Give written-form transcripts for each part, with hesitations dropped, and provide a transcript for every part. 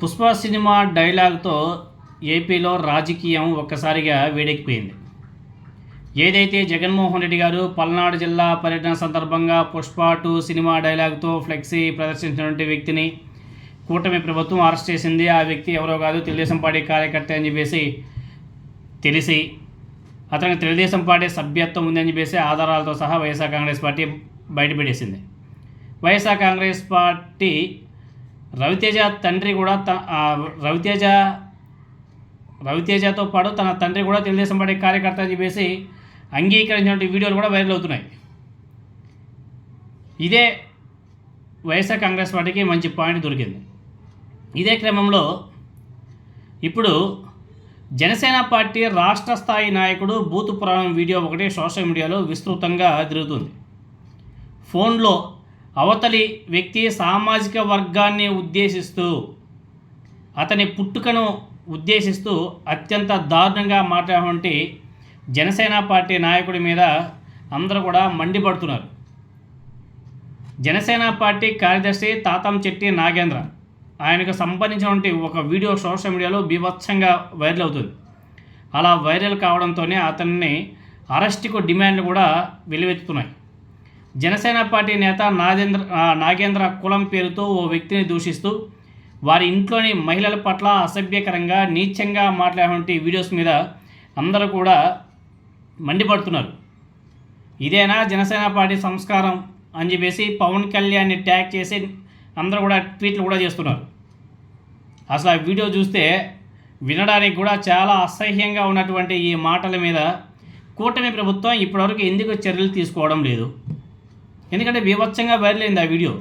Pushpa cinema డైలాగ్తో ఏపీలో రాజకీయం ఒక్కసారిగా వేడెక్కిపోయింది. ఏదైతే జగన్మోహన్ రెడ్డి గారు పల్నాడు జిల్లా పర్యటన సందర్భంగా పుష్ప 2 సినిమా డైలాగ్తో ఫ్లెక్సీ ప్రదర్శించినటువంటి వ్యక్తిని కూటమి ప్రభుత్వం అరెస్ట్ చేసింది. ఆ వ్యక్తి ఎవరో కాదు, తెలుగుదేశం పార్టీ కార్యకర్త అని చెప్పేసి తెలిసి అతనికి తెలుగుదేశం పార్టీ సభ్యత్వం ఉందని చెప్పేసి ఆధారాలతో సహా వైఎస్ఆర్ కాంగ్రెస్ పార్టీ బయటపెట్టేసింది. వైఎస్ఆర్ కాంగ్రెస్ పార్టీ రవితేజ తండ్రి కూడా రవితేజతో పాటు తన తండ్రి కూడా తెలుగుదేశం పార్టీ కార్యకర్త అని చెప్పేసి అంగీకరించినటువంటి వీడియోలు కూడా వైరల్ అవుతున్నాయి. ఇదే వైఎస్ఆర్ కాంగ్రెస్ పార్టీకి మంచి పాయింట్ దొరికింది. ఇదే క్రమంలో ఇప్పుడు జనసేన పార్టీ రాష్ట్ర స్థాయి నాయకుడు బూతు పురాణం వీడియో ఒకటి సోషల్ మీడియాలో విస్తృతంగా తిరుగుతుంది. ఫోన్లో అవతలి వ్యక్తి సామాజిక వర్గాన్ని ఉద్దేశిస్తూ, అతని పుట్టుకను ఉద్దేశిస్తూ అత్యంత దారుణంగా మాట్లాడే జనసేన పార్టీ నాయకుడి మీద అందరూ కూడా మండిపడుతున్నారు. జనసేన పార్టీ కార్యదర్శి తాతంచెట్టి నాగేంద్ర, ఆయనకు సంబంధించినటువంటి ఒక వీడియో సోషల్ మీడియాలో బీభత్సంగా వైరల్ అవుతుంది. అలా వైరల్ కావడంతోనే అతన్ని అరెస్టుకు డిమాండ్లు కూడా వెలువెత్తుతున్నాయి. జనసేన పార్టీ నేత నాగేంద్ర కులం పేరుతో ఓ వ్యక్తిని దూషిస్తూ వారి ఇంట్లోని మహిళల పట్ల అసభ్యకరంగా నీచంగా మాట్లాడే వీడియోస్ మీద అందరూ కూడా మండిపడుతున్నారు. ఇదేనా జనసేన పార్టీ సంస్కారం అని చెప్పేసి పవన్ కళ్యాణ్ని ట్యాగ్ చేసి అందరూ కూడా ట్వీట్లు కూడా చేస్తున్నారు. అసలు ఆ వీడియో చూస్తే వినడానికి కూడా చాలా అసహ్యంగా ఉన్నటువంటి ఈ మాటల మీద కూటమి ప్రభుత్వం ఇప్పటివరకు ఎందుకు చర్యలు తీసుకోవడం లేదు? ఎందుకంటే బీభత్సంగా వైరల్ అయింది ఆ వీడియో.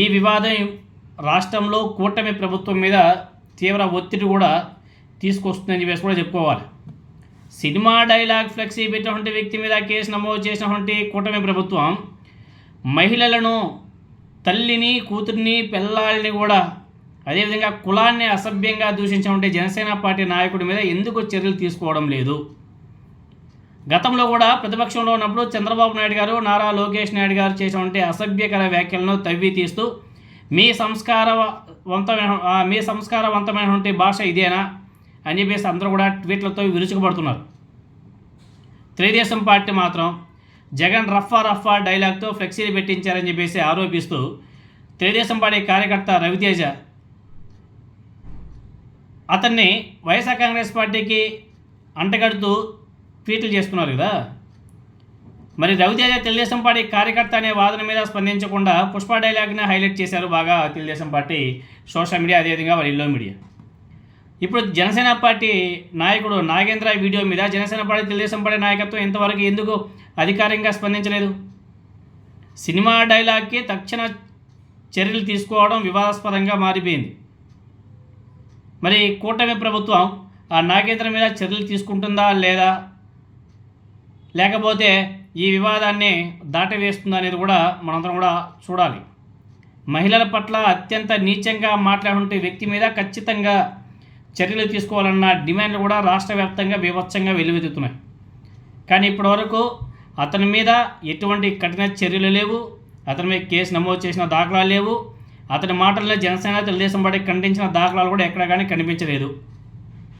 ఈ వివాదం రాష్ట్రంలో కూటమి ప్రభుత్వం మీద తీవ్ర ఒత్తిడి కూడా తీసుకొస్తుందని చెప్పేసి కూడా చెప్పుకోవాలి. సినిమా డైలాగ్ ఫ్లెక్సీ పెట్టినటువంటి వ్యక్తి మీద కేసు నమోదు చేసినటువంటి కూటమి ప్రభుత్వం మహిళలను, తల్లిని, కూతుర్ని, పిల్లాళ్ళని కూడా, అదేవిధంగా కులాన్ని అసభ్యంగా దూషించినటువంటి జనసేన పార్టీ నాయకుడి మీద ఎందుకు చర్యలు తీసుకోవడం లేదు? గతంలో కూడా ప్రతిపక్షంలో ఉన్నప్పుడు చంద్రబాబు నాయుడు గారు, నారా లోకేష్ నాయుడు గారు చేసినటువంటి అసభ్యకర వ్యాఖ్యలను తవ్వి తీస్తూ మీ సంస్కారవంతమైనటువంటి భాష ఇదేనా అని చెప్పేసి అందరూ కూడా ట్వీట్లతో విరుచుకుపడుతున్నారు. తెలుగుదేశం పార్టీ మాత్రం జగన్ రఫా డైలాగ్తో ఫ్లెక్సీలు పెట్టించారని చెప్పేసి ఆరోపిస్తూ తెలుగుదేశం పార్టీ కార్యకర్త రవితేజ అతన్ని వైఎస్ఆర్ కాంగ్రెస్ పార్టీకి అంటగడుతూ ట్వీట్లు చేస్తున్నారు కదా. మరి రవితేజ తెలుగుదేశం పార్టీ కార్యకర్త అనే వాదన మీద స్పందించకుండా పుష్ప డైలాగ్ని హైలైట్ చేశారు బాగా తెలుగుదేశం పార్టీ సోషల్ మీడియా, అదేవిధంగా వారి ఇల్లో మీడియా. ఇప్పుడు జనసేన పార్టీ నాయకుడు నాగేంద్ర వీడియో మీద జనసేన పార్టీ, తెలుగుదేశం పార్టీ నాయకత్వం ఇంతవరకు ఎందుకు అధికారికంగా స్పందించలేదు? సినిమా డైలాగ్కి తక్షణ చర్యలు తీసుకోవడం వివాదాస్పదంగా మారిపోయింది. మరి కూటమి ప్రభుత్వం ఆ నాగేంద్ర మీద చర్యలు తీసుకుంటుందా లేదా, లేకపోతే ఈ వివాదాన్ని దాటవేస్తుందా అనేది కూడా మనందరం కూడా చూడాలి. మహిళల పట్ల అత్యంత నీచంగా మాట్లాడే వ్యక్తి మీద ఖచ్చితంగా చర్యలు తీసుకోవాలన్న డిమాండ్లు కూడా రాష్ట్ర వ్యాప్తంగా బీభత్సంగా వెల్లువెత్తుతున్నాయి. కానీ ఇప్పటివరకు అతని మీద ఎటువంటి కఠిన చర్యలు లేవు, అతని మీద కేసు నమోదు చేసిన దాఖలాలు లేవు, అతని మాటల్లో జనసేన, తెలుగుదేశం పార్టీ ఖండించిన దాఖలాలు కూడా ఎక్కడ కానీ కనిపించలేదు.